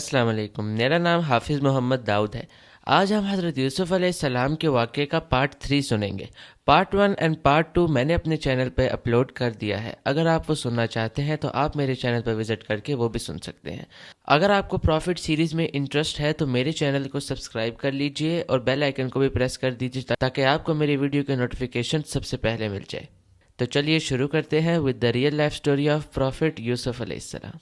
السلام علیکم، میرا نام حافظ محمد داؤد ہے۔ آج ہم حضرت یوسف علیہ السلام کے واقعے کا پارٹ 3 سنیں گے۔ پارٹ 1 اینڈ پارٹ 2 میں نے اپنے چینل پہ اپلوڈ کر دیا ہے۔ اگر آپ وہ سننا چاہتے ہیں تو آپ میرے چینل پہ وزٹ کر کے وہ بھی سن سکتے ہیں۔ اگر آپ کو پروفٹ سیریز میں انٹرسٹ ہے تو میرے چینل کو سبسکرائب کر لیجئے اور بیل آئیکن کو بھی پریس کر دیجئے تاکہ آپ کو میری ویڈیو کے نوٹیفیکیشن سب سے پہلے مل جائے۔ تو چلیے شروع کرتے ہیں with the real life story of prophet Yusuf علیہ السلام۔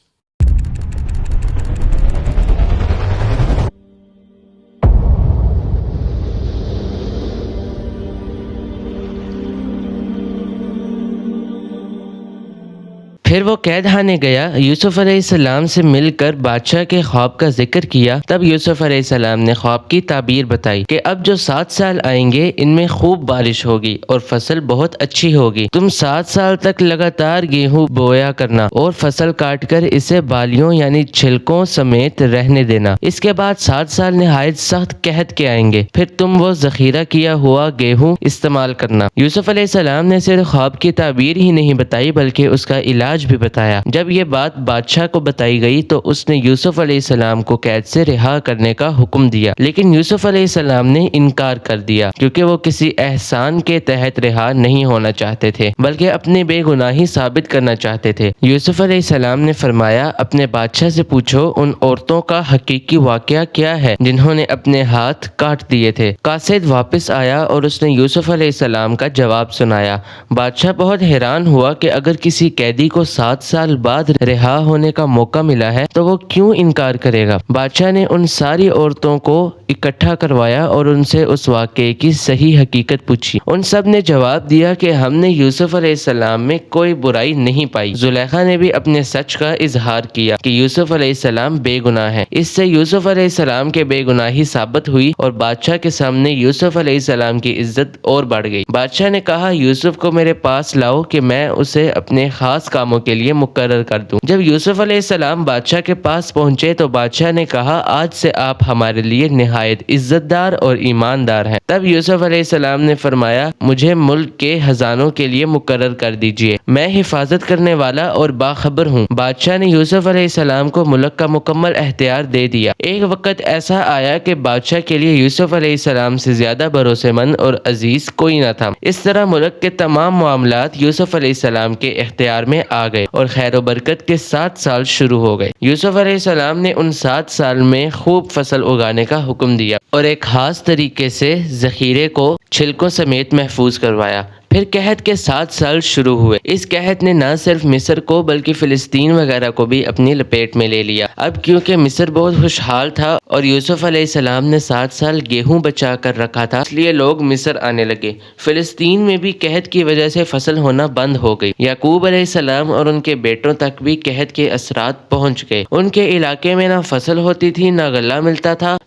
پھر وہ قید خانے گیا، یوسف علیہ السلام سے مل کر بادشاہ کے خواب کا ذکر کیا۔ تب یوسف علیہ السلام نے خواب کی تعبیر بتائی کہ اب جو 7 سال آئیں گے ان میں خوب بارش ہوگی اور فصل بہت اچھی ہوگی۔ تم 7 سال تک لگاتار گیہوں بویا کرنا اور فصل کاٹ کر اسے بالیوں یعنی چھلکوں سمیت رہنے دینا۔ اس کے بعد 7 سال نہایت سخت قحط کے آئیں گے، پھر تم وہ ذخیرہ کیا ہوا گیہوں استعمال کرنا۔ یوسف علیہ السلام نے صرف خواب کی تعبیر ہی نہیں بتائی بلکہ اس کا علاج بھی بتایا۔ جب یہ بات بادشاہ کو بتائی گئی تو اس نے یوسف علیہ السلام کو قید سے رہا کرنے کا حکم دیا، لیکن یوسف علیہ السلام نے انکار کر دیا کیونکہ وہ کسی احسان کے تحت رہا نہیں ہونا چاہتے تھے بلکہ اپنی بے گناہی ثابت کرنا چاہتے تھے۔ یوسف علیہ السلام نے فرمایا، اپنے بادشاہ سے پوچھو ان عورتوں کا حقیقی واقعہ کیا ہے جنہوں نے اپنے ہاتھ کاٹ دیے تھے۔ قاصد واپس آیا اور اس نے یوسف علیہ السلام کا جواب سنایا۔ بادشاہ بہت حیران ہوا کہ اگر کسی قیدی کو 7 سال بعد رہا ہونے کا موقع ملا ہے تو وہ کیوں انکار کرے گا۔ بادشاہ نے ان ساری عورتوں کو اکٹھا کروایا اور ان سے اس واقعے کی صحیح حقیقت پوچھی۔ ان سب نے جواب دیا کہ ہم نے یوسف علیہ السلام میں کوئی برائی نہیں پائی۔ زلیخا نے بھی اپنے سچ کا اظہار کیا کہ یوسف علیہ السلام بے گناہ ہیں۔ اس سے یوسف علیہ السلام کے بے گناہی ثابت ہوئی اور بادشاہ کے سامنے یوسف علیہ السلام کی عزت اور بڑھ گئی۔ بادشاہ نے کہا، یوسف کو میرے پاس لاؤ کہ میں اسے اپنے خاص کاموں کے لیے مقرر کر دوں۔ جب یوسف علیہ السلام بادشاہ کے پاس پہنچے تو بادشاہ نے کہا، آج سے آپ ہمارے لیے نہایت عزت دار اور ایماندار ہیں۔ تب یوسف علیہ السلام نے فرمایا، مجھے ملک کے خزانوں کے لیے مقرر کر دیجئے، میں حفاظت کرنے والا اور باخبر ہوں۔ بادشاہ نے یوسف علیہ السلام کو ملک کا مکمل اختیار دے دیا۔ ایک وقت ایسا آیا کہ بادشاہ کے لیے یوسف علیہ السلام سے زیادہ بھروسے مند اور عزیز کوئی نہ تھا۔ اس طرح ملک کے تمام معاملات یوسف علیہ السلام کے اختیار میں آ گئے اور خیر و برکت کے 7 سال شروع ہو گئے۔ یوسف علیہ السلام نے ان 7 سال میں خوب فصل اگانے کا حکم دیا اور ایک خاص طریقے سے ذخیرے کو چھلکوں سمیت محفوظ کروایا۔ پھر قحط کے 7 سال شروع ہوئے۔ اس قحط نے نہ صرف مصر کو بلکہ فلسطین وغیرہ کو بھی اپنی لپیٹ میں لے لیا۔ اب کیونکہ مصر بہت خوشحال تھا اور یوسف علیہ السلام نے 7 سال گیہوں بچا کر رکھا تھا، اس لیے لوگ مصر آنے لگے۔ فلسطین میں بھی قحط کی وجہ سے فصل ہونا بند ہو گئی۔ یعقوب علیہ السلام اور ان کے بیٹوں تک بھی قحط کے اثرات پہنچ گئے۔ ان کے علاقے میں نہ فصل ہوتی تھی نہ غلہ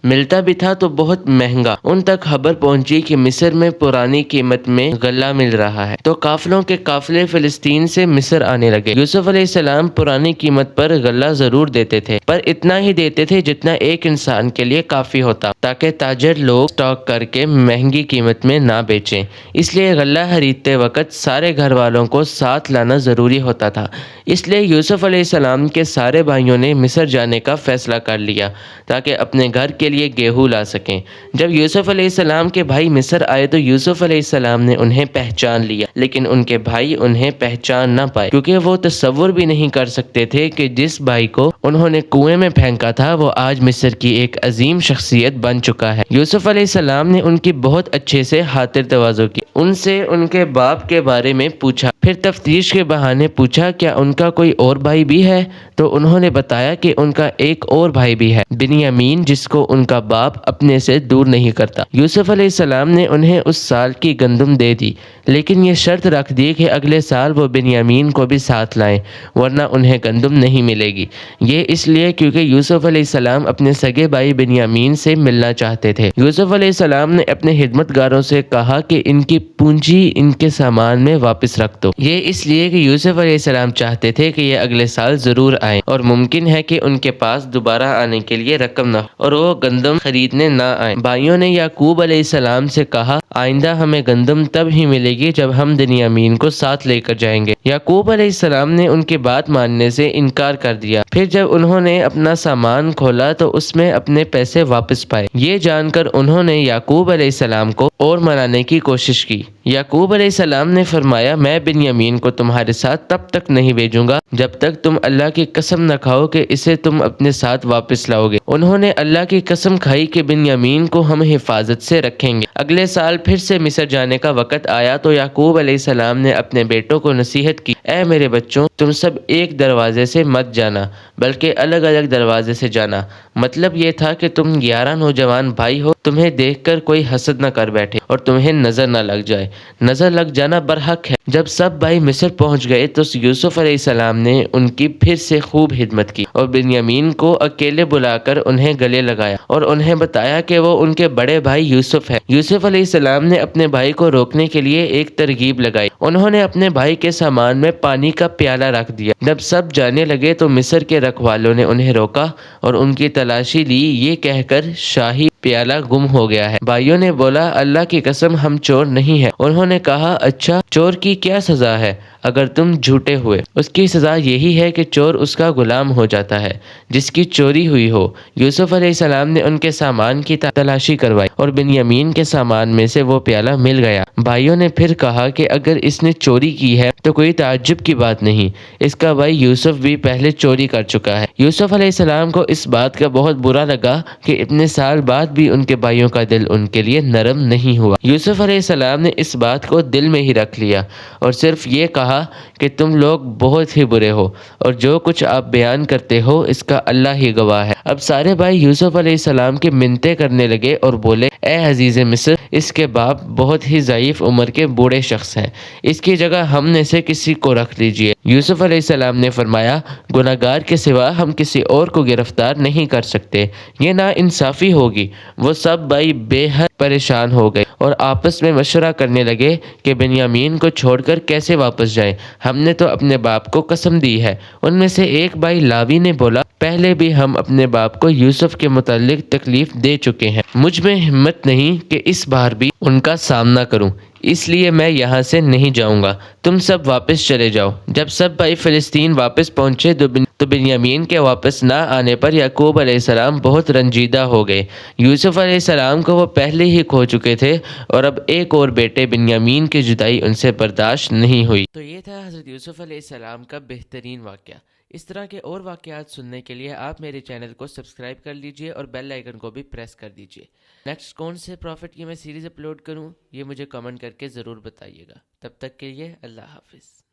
ملتا بھی تھا تو بہت مہنگا۔ ان تک خبر پہنچی کہ مصر میں پرانی قیمت میں غلہ مل رہا ہے، تو قافلوں کے قافلے فلسطین سے مصر آنے لگے۔ یوسف علیہ السلام پرانی قیمت پر غلہ ضرور دیتے تھے، پر اتنا ہی دیتے تھے جتنا ایک انسان کے لیے کافی ہوتا، تاکہ تاجر لوگ اسٹاک کر کے مہنگی قیمت میں نہ بیچیں۔ اس لیے غلہ خریدتے وقت سارے گھر والوں کو ساتھ لانا ضروری ہوتا تھا۔ اس لیے یوسف علیہ السلام کے سارے بھائیوں نے مصر جانے کا فیصلہ کر لیا تاکہ اپنے گھر کے لیے گیہوں لا سکیں۔ جب یوسف علیہ السلام کے بھائی مصر آئے تو یوسف علیہ السلام نے انہیں پہچان لیا، لیکن ان کے بھائی انہیں پہچان نہ پائے کیونکہ وہ تصور بھی نہیں کر سکتے تھے کہ جس بھائی کو انہوں نے کنویں میں پھینکا تھا وہ آج مصر کی ایک عظیم شخصیت بن چکا ہے۔ یوسف علیہ السلام نے ان کی بہت اچھے سے خاطر تواضع کی، ان سے ان کے باپ کے بارے میں پوچھا، پھر تفتیش کے بہانے پوچھا کیا ان کا کوئی اور بھائی بھی ہے، تو انہوں نے بتایا کہ ان کا ایک اور بھائی بھی ہے، بنیامین، جس کو ان کا باپ اپنے سے دور نہیں کرتا۔ یوسف علیہ السلام نے انہیں اس سال کی گندم دے دی، لیکن یہ شرط رکھ دی کہ اگلے سال وہ بنیامین کو بھی ساتھ لائیں ورنہ انہیں گندم نہیں ملے گی۔ یہ اس لیے کیونکہ یوسف علیہ السلام اپنے سگے بھائی بنیامین سے ملنا چاہتے تھے۔ یوسف علیہ السلام نے اپنے خدمت گاروں سے کہا کہ ان کی پونجی ان کے سامان میں واپس رکھ دو۔ یہ اس لیے کہ یوسف علیہ السلام چاہتے تھے کہ یہ اگلے سال ضرور آئیں اور ممکن ہے کہ ان کے پاس دوبارہ آنے کے لیے رقم نہ ہو اور وہ گندم خریدنے نہ آئیں۔ بھائیوں نے یعقوب علیہ السلام سے کہا، آئندہ ہمیں گندم تب ہی ملے جائیے جب ہم بنیامین کو ساتھ لے کر جائیں گے۔ یعقوب علیہ السلام نے ان کی بات ماننے سے انکار کر دیا۔ پھر جب انہوں نے اپنا سامان کھولا تو اس میں اپنے پیسے واپس پائے۔ یہ جان کر انہوں نے یعقوب علیہ السلام کو اور منانے کی کوشش کی۔ یعقوب علیہ السلام نے فرمایا میں بنیامین کو تمہارے ساتھ تب تک نہیں بھیجوں گا جب تک تم اللہ کی قسم نہ کھاؤ کہ اسے تم اپنے ساتھ واپس لاؤ گے۔ انہوں نے اللہ کی قسم کھائی کہ بنیامین کو ہم حفاظت سے رکھیں گے۔ اگلے سال پھر سے مصر جانے کا وقت آیا تو یعقوب علیہ السلام نے اپنے بیٹوں کو نصیحت کی، اے میرے بچوں، تم سب ایک دروازے سے مت جانا بلکہ الگ الگ دروازے سے جانا۔ مطلب یہ تھا کہ تم 11 نوجوان بھائی ہو، تمہیں دیکھ کر کوئی حسد نہ کر بیٹھے اور تمہیں نظر نہ لگ جائے۔ نظر لگ جانا برحق ہے۔ جب سب بھائی مصر پہنچ گئے تو یوسف علیہ السلام نے ان کی پھر سے خوب خدمت کی اور بنیامین کو اکیلے بلا کر انہیں گلے لگایا اور انہیں بتایا کہ وہ ان کے بڑے بھائی یوسف ہے۔ یوسف علیہ السلام نے اپنے بھائی کو روکنے کے لیے ایک ترغیب لگائی۔ انہوں نے اپنے بھائی کے سامان میں پانی کا پیالہ رکھ دیا۔ جب سب جانے لگے تو مصر کے رکھوالوں نے انہیں روکا اور ان کی تلاشی لی، یہ کہہ کر شاہی پیالہ گم ہو گیا ہے۔ بھائیوں نے بولا، اللہ کی قسم ہم چور نہیں ہیں۔ انہوں نے کہا، اچھا چور کی کیا سزا ہے اگر تم جھوٹے ہوئے؟ اس کی سزا یہی ہے کہ چور اس کا غلام ہو جاتا ہے جس کی چوری ہوئی ہو۔ یوسف علیہ السلام نے ان کے سامان کی تلاشی کروائی اور بنیامین کے سامان میں سے وہ پیالہ مل گیا۔ بھائیوں نے پھر کہا کہ اگر اس نے چوری کی ہے تو کوئی تعجب کی بات نہیں، اس کا بھائی یوسف بھی پہلے چوری کر چکا ہے۔ یوسف علیہ السلام کو اس بات کا بہت برا لگا کہ اتنے سال بعد بھی ان کے بھائیوں کا دل ان کے لیے نرم نہیں ہوا۔ یوسف علیہ السلام نے اس بات کو دل میں ہی رکھ لیا اور صرف یہ کہا کہ تم لوگ بہت ہی برے ہو اور جو کچھ آپ بیان کرتے ہو اس کا اللہ ہی گواہ ہے۔ اب سارے بھائی یوسف علیہ السلام کی منتیں کرنے لگے اور بولے، اے عزیز مصر، اس کے باپ بہت ہی ضعیف عمر کے بوڑھے شخص ہیں، اس کی جگہ ہم نے سے کسی کو رکھ لیجئے۔ یوسف علیہ السلام نے فرمایا، گناہگار کے سوا ہم کسی اور کو گرفتار نہیں کر سکتے، یہ نا انصافی ہوگی۔ وہ سب بھائی بے حد پریشان ہو گئے اور آپس میں مشورہ کرنے لگے کہ بنیامین کو چھوڑ کر کیسے واپس جائیں، ہم نے تو اپنے باپ کو قسم دی ہے۔ ان میں سے ایک بھائی لاوی نے بولا، پہلے بھی ہم اپنے باپ کو یوسف کے متعلق تکلیف دے چکے ہیں، مجھ میں ہمت نہیں کہ اس بار بھی ان کا سامنا کروں، اس لیے میں یہاں سے نہیں جاؤں گا، تم سب واپس چلے جاؤ۔ جب سب بھائی فلسطین واپس پہنچے تو بنیامین کے واپس نہ آنے پر یعقوب علیہ السلام بہت رنجیدہ ہو گئے۔ یوسف علیہ السلام کو وہ پہلے ہی کھو چکے تھے اور اب ایک اور بیٹے بنیامین کی جدائی ان سے برداشت نہیں ہوئی۔ تو یہ تھا حضرت یوسف علیہ السلام کا بہترین واقعہ۔ اس طرح کے اور واقعات سننے کے لیے آپ میرے چینل کو سبسکرائب کر لیجئے اور بیل آئیکن کو بھی پریس کر دیجئے۔ نیکسٹ کون سے پروفٹ کی میں سیریز اپلوڈ کروں یہ مجھے کمنٹ کر کے ضرور بتائیے گا۔ تب تک کے لیے اللہ حافظ۔